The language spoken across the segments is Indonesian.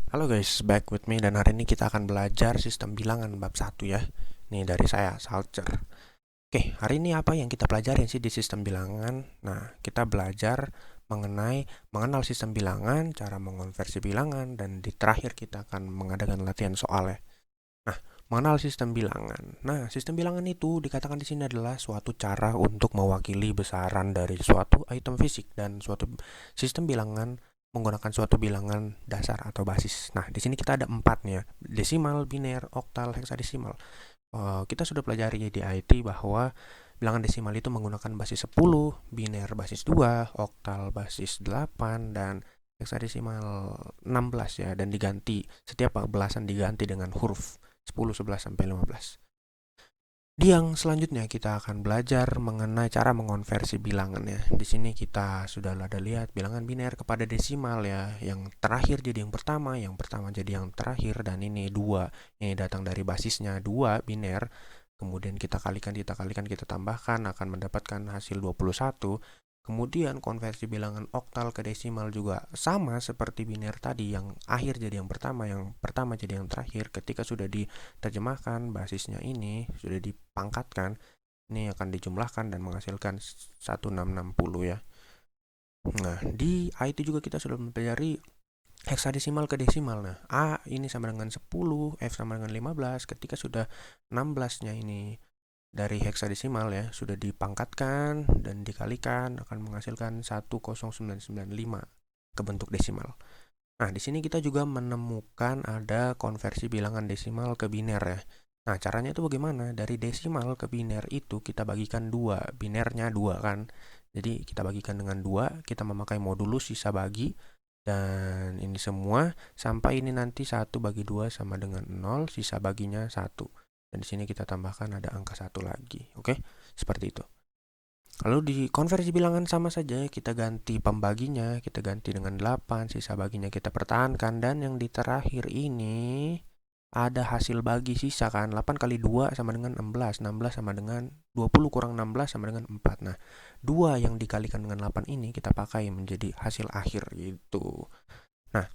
Halo guys, back with me dan hari ini kita akan belajar sistem bilangan bab 1 ya. Nih dari saya, Salcer. Oke, hari ini apa yang kita pelajarin sih di sistem bilangan? Nah, kita belajar mengenal sistem bilangan, cara mengonversi bilangan, dan di terakhir kita akan mengadakan latihan soal ya. Nah, mengenal sistem bilangan. Nah, sistem bilangan itu dikatakan di sini adalah suatu cara untuk mewakili besaran dari suatu item fisik dan suatu sistem bilangan menggunakan suatu bilangan dasar atau basis. Nah, di sini kita ada 4 nih ya, desimal, biner, oktal, heksadesimal. Kita sudah pelajari di IT bahwa bilangan desimal itu menggunakan basis 10, biner basis 2, oktal basis 8, dan heksadesimal 16 ya, dan diganti setiap belasan diganti dengan huruf 10, 11, sampai 15. Di yang selanjutnya kita akan belajar mengenai cara mengonversi bilangan ya. Di sini kita sudah ada lihat bilangan biner kepada desimal ya. Yang terakhir jadi yang pertama jadi yang terakhir, dan ini 2. Ini datang dari basisnya 2 biner. Kemudian kita kalikan, kita tambahkan akan mendapatkan hasil 21. Kemudian konversi bilangan oktal ke desimal juga sama seperti biner tadi, yang akhir jadi yang pertama jadi yang terakhir. Ketika sudah diterjemahkan basisnya ini, sudah dipangkatkan, ini akan dijumlahkan dan menghasilkan 1660 ya. Nah, di IT juga kita sudah mempelajari heksadesimal ke desimal. Nah, A ini sama dengan 10, F sama dengan 15. Ketika sudah 16-nya ini dari heksadesimal ya, sudah dipangkatkan dan dikalikan akan menghasilkan 10995 ke bentuk desimal. Nah, di sini kita juga menemukan ada konversi bilangan desimal ke biner ya. Nah, caranya itu bagaimana? Dari desimal ke biner itu kita bagikan 2, binernya 2 kan. Jadi kita bagikan dengan 2, kita memakai modulus sisa bagi, dan ini semua sampai ini nanti 1 bagi 2 sama dengan 0, sisa baginya 1. Dan di sini kita tambahkan ada angka 1 lagi. Oke, seperti itu. Lalu di konversi bilangan sama saja, kita ganti pembaginya, kita ganti dengan 8, sisa baginya kita pertahankan, dan yang di terakhir ini ada hasil bagi sisa kan, 8 kali 2 sama dengan 16, 16 sama dengan 20 kurang 16 sama dengan 4. Nah, 2 yang dikalikan dengan 8 ini kita pakai menjadi hasil akhir gitu. Nah,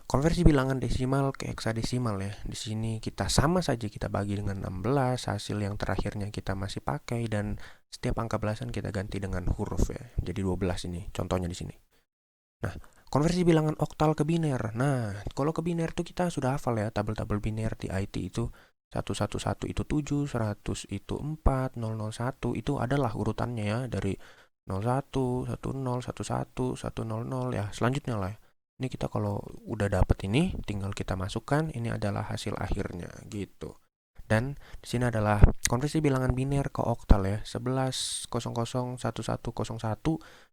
konversi bilangan desimal ke heksadesimal ya. Di sini kita sama saja, kita bagi dengan 16, hasil yang terakhirnya kita masih pakai, dan setiap angka belasan kita ganti dengan huruf ya. Jadi 12 ini contohnya di sini. Nah, konversi bilangan oktal ke biner. Nah, kalau ke biner tuh kita sudah hafal ya, tabel-tabel biner di IT itu 111 itu 7, 100 itu 4, 001 itu adalah urutannya ya, dari 01, 10, 11, 100 ya, selanjutnya lah ya. Ini kita kalau udah dapet ini, tinggal kita masukkan, ini adalah hasil akhirnya gitu. Dan di sini adalah konversi bilangan biner ke oktal ya, 11001101.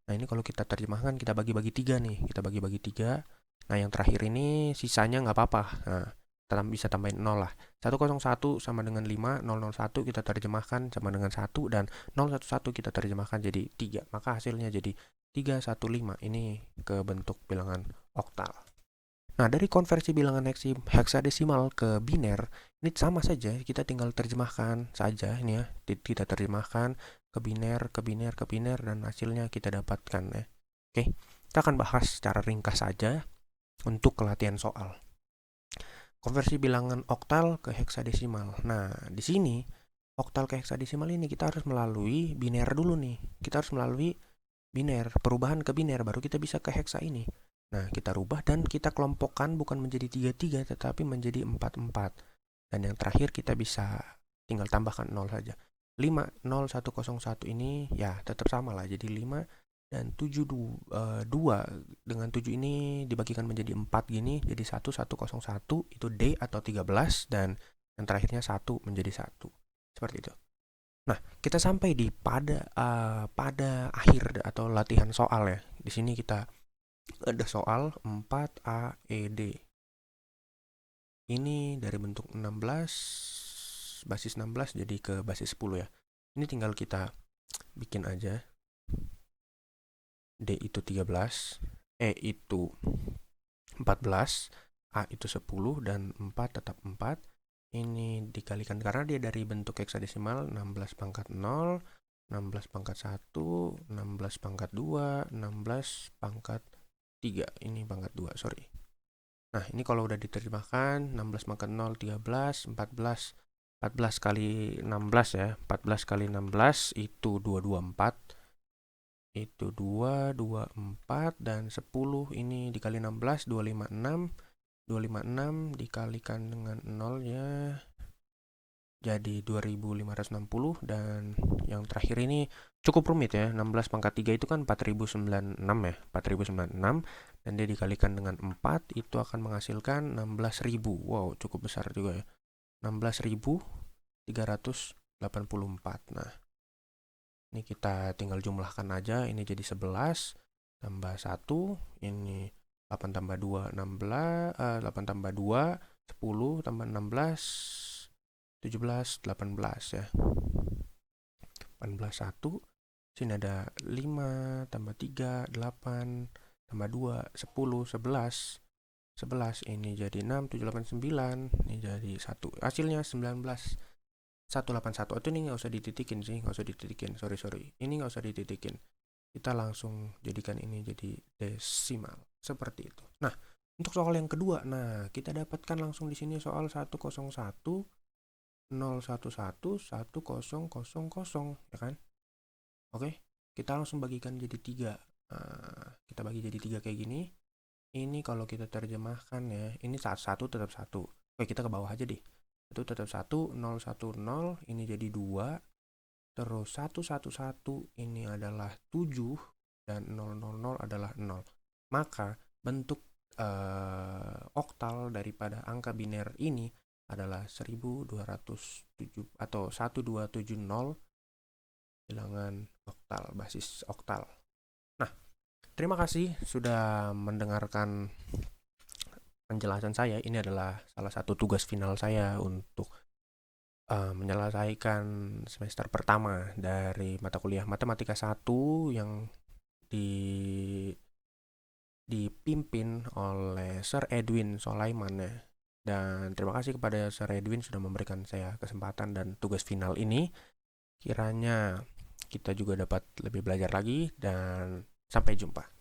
Nah, ini kalau kita terjemahkan, kita bagi-bagi 3 nih, kita bagi-bagi 3. Nah, yang terakhir ini sisanya nggak apa-apa. Nah, kita bisa tambahin 0 lah. 101 sama dengan 5, 001 kita terjemahkan sama dengan 1, dan 011 kita terjemahkan jadi 3. Maka hasilnya jadi 315. Ini ke bentuk bilangan oktal. Nah, dari konversi bilangan heksadesimal ke biner, ini sama saja, kita tinggal terjemahkan saja ini ya. Kita terjemahkan ke biner, ke biner, ke biner, dan hasilnya kita dapatkan ya. Oke, kita akan bahas secara ringkas saja untuk latihan soal. Konversi bilangan oktal ke heksadesimal. Nah, di sini oktal ke heksadesimal ini kita harus melalui biner dulu nih. Kita harus melalui biner, perubahan ke biner, baru kita bisa ke heksa ini. Nah, kita rubah dan kita kelompokkan bukan menjadi 3-3 tetapi menjadi 4-4. Dan yang terakhir kita bisa tinggal tambahkan 0 saja. 5, 0, 101 ini ya tetap sama lah, jadi 5, dan 7, 2 dengan 7 ini dibagikan menjadi 4 gini, jadi 1101 itu D atau 13, dan yang terakhirnya 1 menjadi 1. Seperti itu. Nah, kita sampai di pada akhir atau latihan soal ya. Di sini kita ada soal 4AED. Ini dari bentuk 16, basis 16 jadi ke basis 10 ya. Ini tinggal kita bikin aja. D itu 13, E itu 14, A itu 10, dan 4 tetap 4. Ini dikalikan karena dia dari bentuk heksadesimal, 16 pangkat 0, 16 pangkat 1, 16 pangkat 2, 16 pangkat 3. Ini pangkat 2, sorry. Nah, ini kalau udah diterjemahkan, 16 pangkat 0, 13, 14. 14 kali 16 ya, 14 kali 16 itu 224. Itu 224 dan 10 ini dikali 16, 256. 256 dikalikan dengan 0 ya, jadi 2560. Dan yang terakhir ini cukup rumit ya, 16 pangkat 3 itu kan 4096 ya, 4096, dan dia dikalikan dengan 4 itu akan menghasilkan 16.000. Wow, cukup besar juga ya, 16.384. Nah, ini kita tinggal jumlahkan aja, ini jadi 11 tambah 1, ini 8 tambah 2, 16, 8 tambah 2, 10 tambah 16, 17, 18 ya. 18, 1. Sini ada 5 tambah 3, 8 tambah 2, 10, 11. 11 ini jadi 6, 7, 8, 9. Ini jadi 1. Hasilnya 19, 181. Itu ini nggak usah dititikin sih, nggak usah dititikin. Sorry. Ini nggak usah dititikin. Kita langsung jadikan ini jadi desimal. Seperti itu. Nah, untuk soal yang kedua, nah kita dapatkan langsung di sini soal 101, 011, 1000, ya kan? Oke, kita langsung bagikan jadi 3. Nah, kita bagi jadi 3 kayak gini. Ini kalau kita terjemahkan ya, ini satu tetap 1. Oke, kita ke bawah aja deh. Itu tetap 1, 010, ini jadi 2. Terus 111 ini adalah 7 dan 000 adalah 0. Maka bentuk oktal daripada angka biner ini adalah 1207 atau 1270 bilangan oktal, basis oktal. Nah, terima kasih sudah mendengarkan penjelasan saya. Ini adalah salah satu tugas final saya untuk menyelesaikan semester pertama dari mata kuliah Matematika 1 yang dipimpin oleh Sir Edwin Sulaiman ya. Dan terima kasih kepada Sir Edwin sudah memberikan saya kesempatan dan tugas final ini. Kiranya kita juga dapat lebih belajar lagi dan sampai jumpa.